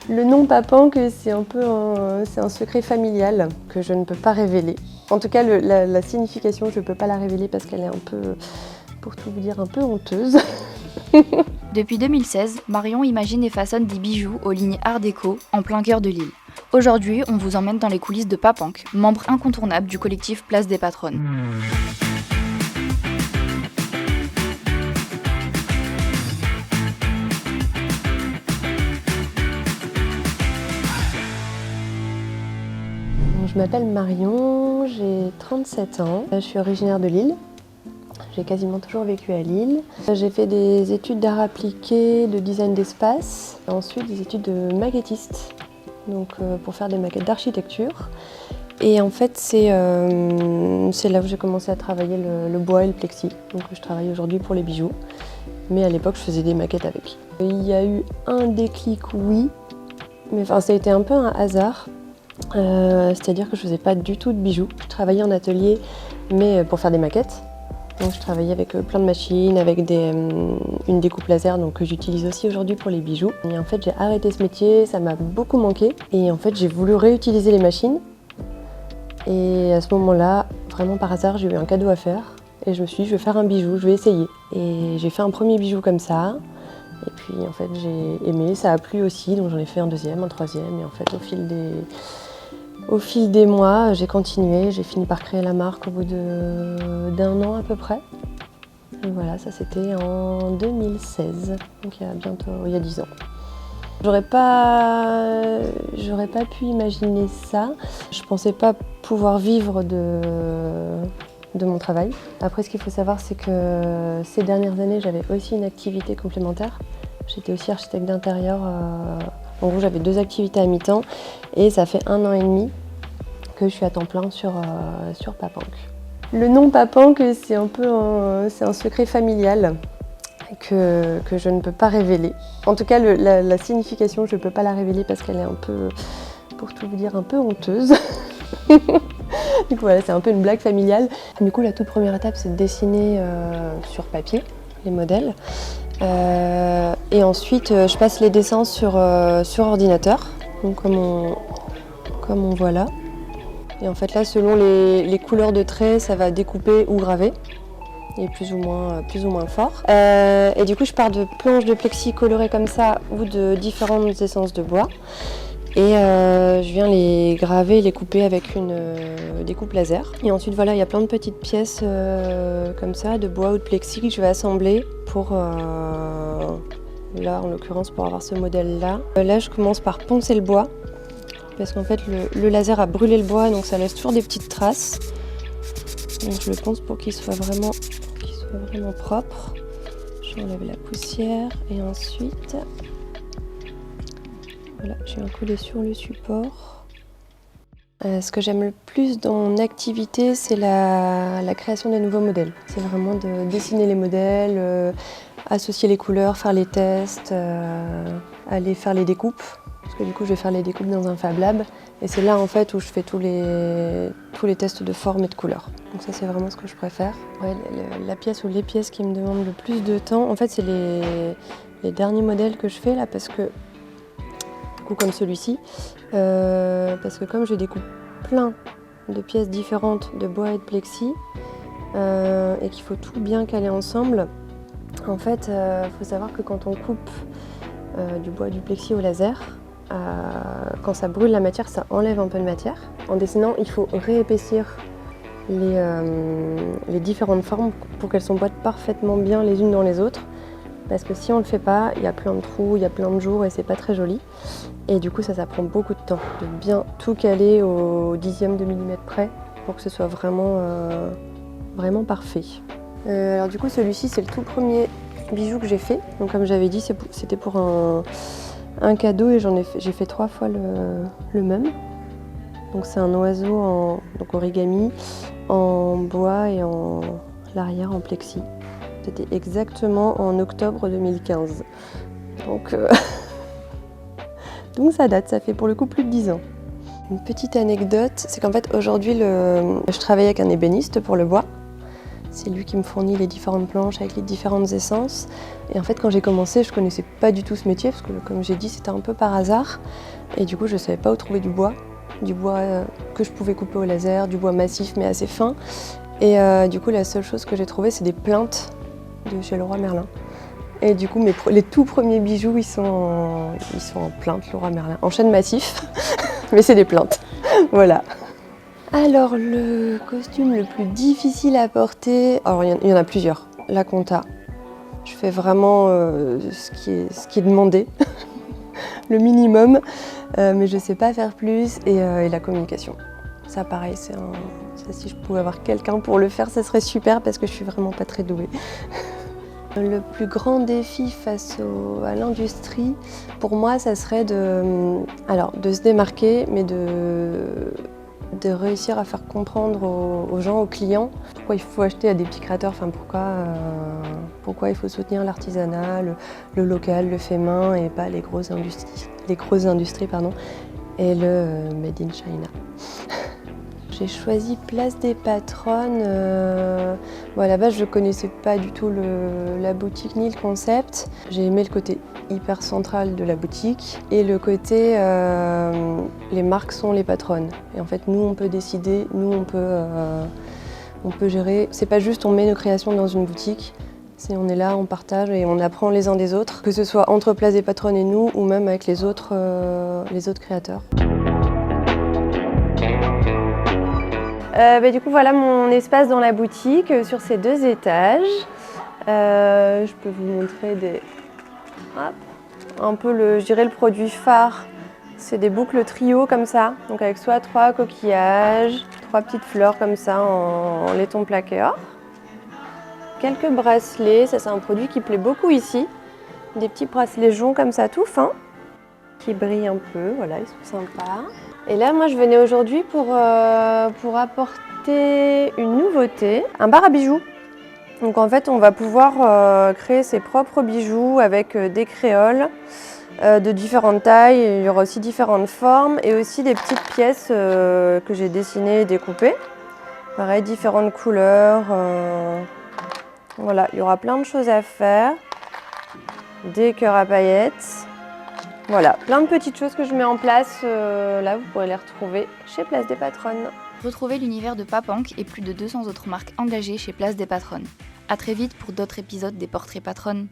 Le nom Papanque, c'est un peu c'est un secret familial que je ne peux pas révéler. En tout cas, la signification, je ne peux pas la révéler parce qu'elle est un peu, pour tout vous dire, un peu honteuse. Depuis 2016, Marion imagine et façonne des bijoux aux lignes art déco en plein cœur de Lille. Aujourd'hui, on vous emmène dans les coulisses de Papanque, membre incontournable du collectif Place des Patronnes. Je m'appelle Marion, j'ai 37 ans, je suis originaire de Lille. J'ai quasiment toujours vécu à Lille. J'ai fait des études d'art appliqué, de design d'espace, ensuite des études de maquettiste, donc pour faire des maquettes d'architecture. Et en fait, c'est là où j'ai commencé à travailler le bois et le plexi. Donc je travaille aujourd'hui pour les bijoux, mais à l'époque, je faisais des maquettes avec. Il y a eu un déclic, oui, mais enfin, ça a été un peu un hasard. C'est-à-dire que je faisais pas du tout de bijoux. Je travaillais en atelier, mais pour faire des maquettes. Donc je travaillais avec plein de machines, avec une découpe laser donc, que j'utilise aussi aujourd'hui pour les bijoux. Et en fait, j'ai arrêté ce métier, ça m'a beaucoup manqué. Et en fait, j'ai voulu réutiliser les machines. Et à ce moment-là, vraiment par hasard, j'ai eu un cadeau à faire. Et je me suis dit, je vais faire un bijou, je vais essayer. Et j'ai fait un premier bijou comme ça. Et puis en fait, j'ai aimé, ça a plu aussi. Donc j'en ai fait un deuxième, un troisième. Et en fait, au fil des mois, j'ai continué, j'ai fini par créer la marque au bout d'un an à peu près. Et voilà, ça c'était en 2016, donc il y a 10 ans. J'aurais pas pu imaginer ça. Je pensais pas pouvoir vivre de mon travail. Après, ce qu'il faut savoir, c'est que ces dernières années, j'avais aussi une activité complémentaire. J'étais aussi architecte d'intérieur. En gros, j'avais 2 activités à mi-temps et ça fait 1 an et demi que je suis à temps plein sur Papanque. Le nom Papanque, c'est un peu c'est un secret familial que je ne peux pas révéler. En tout cas, la signification, je ne peux pas la révéler parce qu'elle est un peu, pour tout vous dire, un peu honteuse. Du coup, voilà, c'est un peu une blague familiale. Du coup, la toute première étape, c'est de dessiner sur papier les modèles. Et ensuite, je passe les dessins sur ordinateur, donc comme on voit là. Et en fait là, selon les couleurs de traits, ça va découper ou graver, et plus ou moins fort. Et du coup, je pars de planches de plexi colorées comme ça ou de différentes essences de bois. Et je viens les graver, les couper avec une découpe laser. Et ensuite, voilà, il y a plein de petites pièces comme ça, de bois ou de plexi que je vais assembler pour, là en l'occurrence, pour avoir ce modèle-là. Là, je commence par poncer le bois, parce qu'en fait, le laser a brûlé le bois, donc ça laisse toujours des petites traces. Donc je le ponce pour qu'il soit vraiment propre. J'enlève la poussière et ensuite... Voilà, je viens coller sur le support. Ce que j'aime le plus dans mon activité, c'est la création des nouveaux modèles. C'est vraiment de dessiner les modèles, associer les couleurs, faire les tests, aller faire les découpes. Parce que du coup, je vais faire les découpes dans un Fab Lab. Et c'est là en fait où je fais tous les tests de forme et de couleur. Donc ça, c'est vraiment ce que je préfère. Ouais, la pièce ou les pièces qui me demandent le plus de temps, en fait, c'est les derniers modèles que je fais là, parce que comme celui-ci, parce que comme je découpe plein de pièces différentes de bois et de plexi, et qu'il faut tout bien caler ensemble, en fait, faut savoir que quand on coupe du bois et du plexi au laser, quand ça brûle la matière, ça enlève un peu de matière. En dessinant, il faut réépaissir les différentes formes pour qu'elles s'emboîtent parfaitement bien les unes dans les autres. Parce que si on ne le fait pas, il y a plein de trous, il y a plein de jours et c'est pas très joli. Et du coup, ça prend beaucoup de temps de bien tout caler au dixième de millimètre près pour que ce soit vraiment parfait. Alors du coup, celui-ci, c'est le tout premier bijou que j'ai fait. Donc comme j'avais dit, c'était pour un cadeau et j'ai fait 3 fois le même. Donc c'est un oiseau en origami, en bois et en l'arrière en plexi. C'était exactement en octobre 2015. Donc ça date, ça fait pour le coup plus de 10 ans. Une petite anecdote, c'est qu'en fait aujourd'hui je travaille avec un ébéniste pour le bois. C'est lui qui me fournit les différentes planches avec les différentes essences. Et en fait, quand j'ai commencé, je connaissais pas du tout ce métier parce que, comme j'ai dit, c'était un peu par hasard. Et du coup, je savais pas où trouver du bois que je pouvais couper au laser, du bois massif mais assez fin. Et du coup, la seule chose que j'ai trouvée, c'est des plinthes de chez Leroy Merlin. Et du coup, les tout premiers bijoux, ils sont en plinthes Leroy Merlin, en chêne massif, mais c'est des plinthes. Voilà. Alors, le costume le plus difficile à porter, alors il y en a plusieurs. La compta. Je fais vraiment ce qui est demandé, le minimum, mais je sais pas faire plus. Et la communication. Ça, pareil, ça, si je pouvais avoir quelqu'un pour le faire, ça serait super parce que je suis vraiment pas très douée. Le plus grand défi face à l'industrie, pour moi, ça serait de se démarquer, mais de réussir à faire comprendre aux gens, aux clients, pourquoi il faut acheter à des petits créateurs, enfin pourquoi il faut soutenir l'artisanat, le local, le fait main et pas les grosses industries et le Made in China. J'ai choisi Place des Patronnes. À la base, je ne connaissais pas du tout la boutique ni le concept. J'ai aimé le côté hyper central de la boutique et le côté les marques sont les patronnes. Et en fait, nous, on peut décider, nous, on peut gérer. C'est pas juste on met nos créations dans une boutique. On est là, on partage et on apprend les uns des autres, que ce soit entre Place des Patronnes et nous ou même avec les autres créateurs. Du coup, voilà mon espace dans la boutique sur ces 2 étages. Je peux vous montrer un peu le produit phare. C'est des boucles trio comme ça, donc avec soit 3 coquillages, 3 petites fleurs comme ça en laiton plaqué or. Quelques bracelets, ça c'est un produit qui plaît beaucoup ici. Des petits bracelets joncs comme ça tout fins, qui brillent un peu, voilà, ils sont sympas. Et là, moi, je venais aujourd'hui pour apporter une nouveauté, un bar à bijoux. Donc en fait, on va pouvoir créer ses propres bijoux avec des créoles de différentes tailles. Il y aura aussi différentes formes et aussi des petites pièces que j'ai dessinées et découpées. Pareil, différentes couleurs. Voilà, il y aura plein de choses à faire. Des cœurs à paillettes. Voilà, plein de petites choses que je mets en place. Là, vous pourrez les retrouver chez Place des Patronnes. Retrouvez l'univers de Papank et plus de 200 autres marques engagées chez Place des Patronnes. A très vite pour d'autres épisodes des Portraits Patronnes.